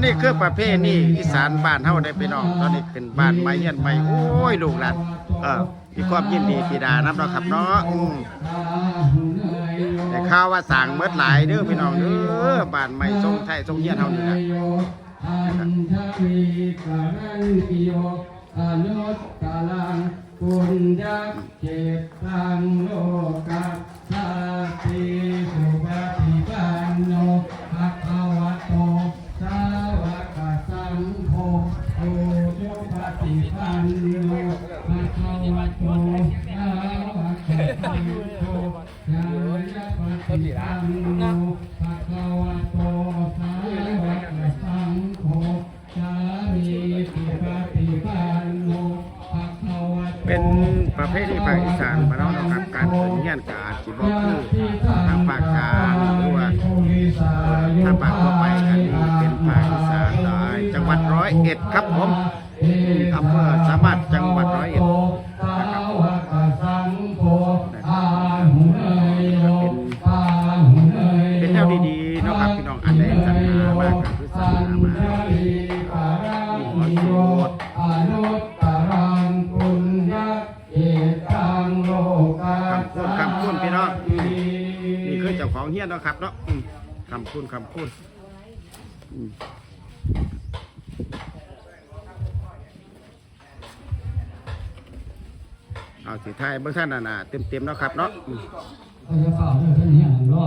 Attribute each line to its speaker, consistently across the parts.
Speaker 1: นี่คือประเภทนี่อีสานบ้านเฮาได้พี่น้องตอนนี้เป็นบ้านไม้เฮียนไม้โอ้ยลูกหลานมีความยินดีปีดานับเนาะครับเนาะแต่ข่าวว่าสั่งเมื่อหลายเด้อพี่น้องเด้อบ้านไม้ทรงไทยทรงเฮียนเฮานี่นะ
Speaker 2: อนุตตรังปุญญาเจตังโลกัสสาติสุปฏิปันโนภะคะวะโตสาวกสังโฆโอสุปฏิปันโนภะคะวะโตสาวกสังโฆญาณปฏิปันโนภะคะวะโตสาวกสังโฆ
Speaker 1: เป็นประเภทที่ภาคอีสานมาแล้วนะครับการเปิดเงี้ยนกาดจีบอกคือทางภาคกลางหรือว่าถ้าภาคทั่วไปอันนี้เป็นภาคอีสานใต้จังหวัด101ครับผมอำเภอสามารถจังหวัด101นะครับเป็นแนวดีๆนะครับพี่น้องอันใดสัญหามากก็คือสัญหามาหัวโสด
Speaker 2: อนุตตรังปุญญาเอตังโลกัสสา
Speaker 1: คำพูดพี่น้องนี่คือเจ้าของเฮียนนะครับเนาะคำพูดเอาสิท้ายเบื้องท่านน่ะเต็มๆเนาะครับเนาะ
Speaker 2: ก็จะฝ่าเรื่องท่านเฮียนล่อ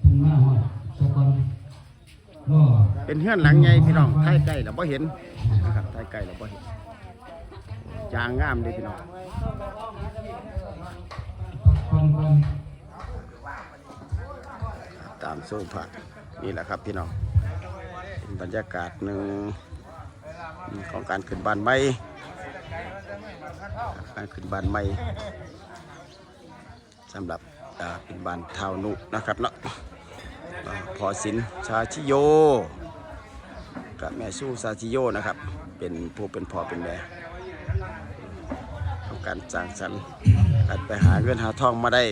Speaker 2: เป็นมาหอดสกอนล่อ
Speaker 1: เป็นเฮือนหลังใหญ่พี่น้องท้ายใกล้เราบ่เห็นนะครับท้ายใกล้เราบ่เห็นจางงามเลยพี่น้องตามโซฟานี่แหละครับพี่น้องเป็นบรรยากาศหนึ่งของการขึ้นบ้านใหม่สำหรับเป็นบ้านเท่านุนะครับเนาะพอสินชาชิโยกับแม่สู้ชาชิโยนะครับเป็นผู้เป็นพ่อเป็นแม่การสร้างสรรค์การไปหาเงินหาทองมาได้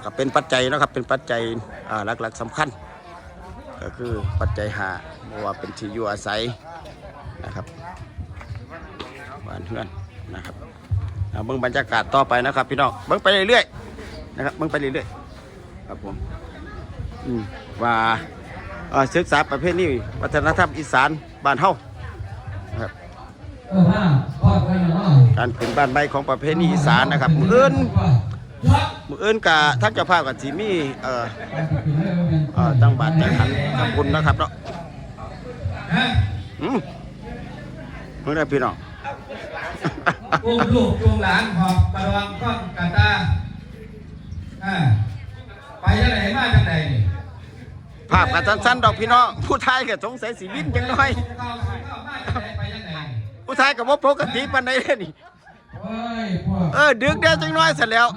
Speaker 1: ก็เป็นปัจจัยนะครับเป็นปัจจัยหลักๆสำคัญก็คือปัจจัยหาเพราะว่าเป็นที่อยู่อาศัยนะครับบ้านเฮือนนะครับเบิ่งบรรยากาศต่อไปนะครับพี่น้องเบิ่งไปเรื่อยๆนะครับเบิ่งไปเรื่อยๆครับผมว่าศึกษาประเภทนี้วัฒนธรรมอีสานบ้านเฮานะครับการขึ้นบ้านใบของประเภทนี้อีสานนะครับมืออื่นกับทั้งเจ้าภาพกับจีมี่ตั้งบาตรจังหันทำบุญนะครับเนาะเมื่อไรพี่น้อง
Speaker 2: อุ้มลูกจูงหลานหอบประวังก้อนกาตาไปยังไหนมาจังไหน
Speaker 1: ภาพกับสั้นๆดอกพี่น้องผู้ชายกับสงสัยสีวินจังน้อยผู้ชายกับว่าปกติปันใดเลยนี่ดึกเดียวจังน้อยเสร็จแล้ว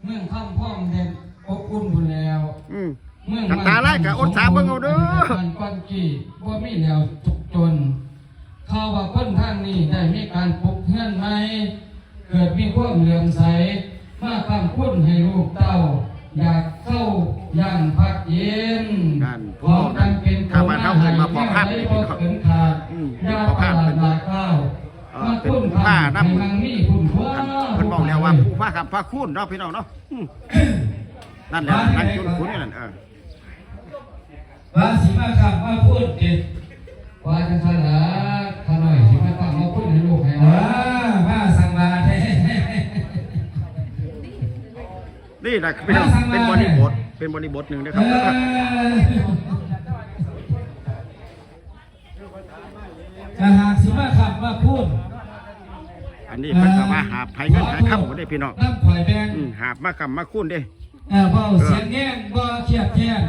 Speaker 2: เมืองข้ามพ่องเด่นอบอุ่นคนแล้ว
Speaker 1: กันตาไล่กับอดสาเบิ่งเอาเด้อ
Speaker 2: ก้อนกี่ว่ามีแล้วทุกจนข่าวว่าคนทางนี้ได้มีการปลุกเฮือนใหม่เกิดมีความเหลื่อมใสมาคำคุ้นให้ลูกเต้าอยากเข้าย่านพักเย็น
Speaker 1: พอกันเป็นข้ามาเท่าเกินมาพอภาพ
Speaker 2: เป็นขาดยาตลาดนาข้าว
Speaker 1: เป็นผ้าน้ำคนบอกแล้วว่าผู้ผ้าคำผ้าคุ้นเนาะพี่น้องเนาะนั่นแหละนั่นจุดคุ้นนี่แหละ
Speaker 2: ว่าสีมาคำมาพูดเด็ดว่าจะสละขน่อยสีมาคำมาพูดให้ลูกให้ว่าสังวาเท
Speaker 1: นี่นะเป็นบริบทหนึ่งนะครับ
Speaker 2: หากสิมาขับมาพูด
Speaker 1: อันนี้เป็นคำว่าหาบไผ่เงินหาค่ำหมดได้พี่น้อง
Speaker 2: น้ำข่อยแดง
Speaker 1: หาบมาคำมาคุ้นได้
Speaker 2: เบาเสียงแง่บ่เขียดแท่น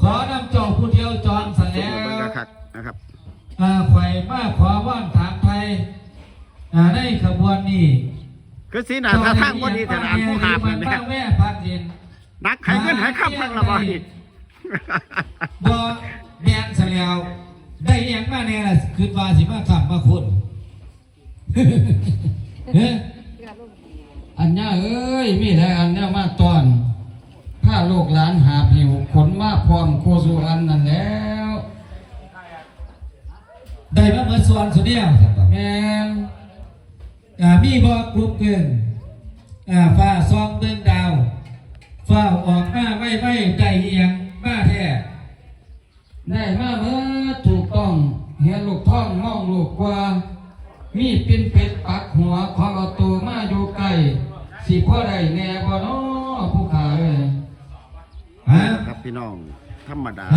Speaker 2: ขอนำจอกผู้เดียวจอนสันแล้ว
Speaker 1: นะครับ
Speaker 2: ข่อยมาขอว่านถามไทยในขบวนนี้
Speaker 1: คือสีหน้าท่าทางวันนี้แต่อ่านผู้หาบเลยเนี่ยนักไข่เงินหายข้ามพังละบ่อย
Speaker 2: บ่แดงเสียแล้วได้ยังมาเนี่ยล่ะคือว่าสิมาขับมาคุณอันนี้เอ้ยมีอะไรอันนี้มาตอนผ้าโลกหลานหาผิวขนมาพร้อมโคสุอันนั่นแล้ว
Speaker 3: มาเหมือนส่วนสุดเดียวครับ
Speaker 2: แม่น
Speaker 3: มีบอกกลุ่มเกินฟ้าซองเมืองดาวฟ้าออกมาไม่ใจเอียงมาแท้
Speaker 2: ได้มาเมื่อถูกต้องเห็นลูกท้องมองลูกกว่ามีเป็นเป็ดปักหัวของเอาตัวมาอยู่ใกล้สิพ่อได้แน่บ่น้อผู้ขาเอ้ย
Speaker 3: ฮะ
Speaker 1: ครับพี่น้องธรรมดา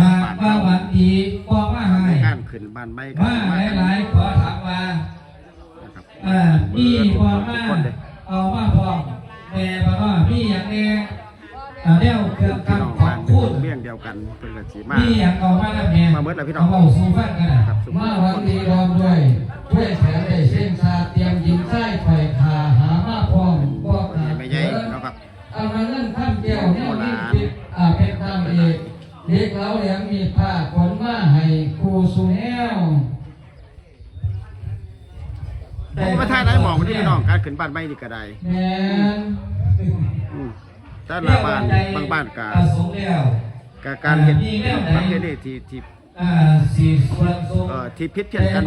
Speaker 3: ว่าวันดีบอกมาให้
Speaker 1: งานขึ้นบ้านไม้
Speaker 3: มาหลายๆขอถามว่า
Speaker 1: นะครับ
Speaker 3: มีบอกมา
Speaker 1: ทุกคนเลย
Speaker 3: เอามาพร้อมแม่บอกว่ามีอย่างแน่เดี๋ยวเกิด
Speaker 1: พี่น้อง
Speaker 3: คำขอ
Speaker 1: บ้า
Speaker 3: บ
Speaker 1: น
Speaker 3: คุณ
Speaker 1: เมี่ยงเดียวกันเพิ่นก็สิมา
Speaker 3: มีอย่างเอามาแล้วแม่
Speaker 1: มาเมื่อไหร่พี่น้อง
Speaker 3: เอาสู่ฟังกันนะครับ
Speaker 2: มาวันดีรอมด้วยช่วยแถวได้เส้นชาเตรียมยิงไส้ไข่ขาหามาพร้อมบอกหา
Speaker 1: ไม่ใหญ่เนาะครับ
Speaker 2: เอามาเงินข้ามเดียวเนี่ยมีปิดเป็นตามเอกเด็กเราเหลียงมีผ้าขนมาให้ครูสุแห้ว
Speaker 1: ผมมาท่าได้หมองนี่พี่น้องการขึ้นบ้านไม้นี่ก็ได้
Speaker 2: แม่น
Speaker 1: แต่ละบ้านบางบ้านก็
Speaker 3: สงแล้ว
Speaker 1: การเฮ็ดประเพณีที่
Speaker 3: สี่ส่วนทรง
Speaker 1: ที่พิษเทียนกัน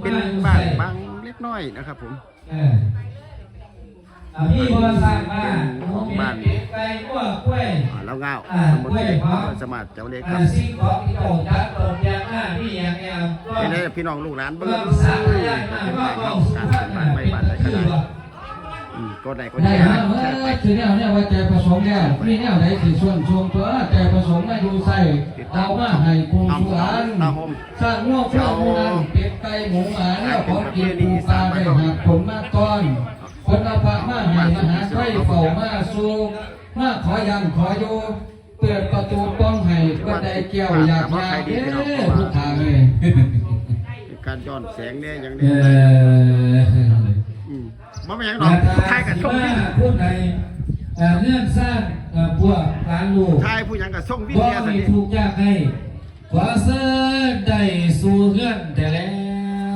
Speaker 1: เป็นบ้านบางเล็กน้อยนะครับผม
Speaker 3: พี่บอสร้างบ้านบ้านไก่กล้วยกล้วย
Speaker 1: แล้วเงา
Speaker 3: กล้วยหอม
Speaker 1: สมัครเจ้าเล็กครับ
Speaker 3: สิ่งของที่โด่งดังโด่งดังหน้าพี่อย่างเนี้ยก็
Speaker 1: เป็นไงพี่น้องลูกหลานเบิ่ง
Speaker 3: เริ่มสร้างได้มากก็เอาสู่
Speaker 1: การ
Speaker 3: บ้า
Speaker 1: ขึ้
Speaker 3: น
Speaker 1: นบ้านไม่บ้านใดก็ได้ก็ได้ก็
Speaker 2: ได้
Speaker 1: แช
Speaker 2: ฮะ
Speaker 1: ร์
Speaker 2: เมื่
Speaker 1: แชร์ไป
Speaker 2: อคือแนวเนี่ยว่าใจประสงค์แล้วมีแนวไหนที่ส่วนชมตัวใจประสงค์มาดูใส่เอามาให้ครูสุรานสร้างงอกเพื่อมูนันเป็ดไก่หมูหมาเนี่ยของกินปูปลาได้หาผลมาก้อนคนเอาพระมาให้มหาไฟเฝ้ามาสู่มาขอยังขออยู่เปิดประตูป้องให้ก็ได้เกี่ยวอยากยาเด้อทุกทางเลย
Speaker 1: การย้อนแสงเนี่ยอย่าง
Speaker 3: เอ
Speaker 1: นี้
Speaker 3: อ
Speaker 1: มันไม่ยังหรอกทายกับช่องวิ่ง
Speaker 3: พูดในเรื่องสร้างพวกการลูก
Speaker 1: ทายผู้ยังกับช่องวิ่ง
Speaker 3: ก็
Speaker 1: เนี่ยสิ
Speaker 3: มีทุกอย่างให้ขอเสด็จได้สู่เงื่อนแต่แล้ว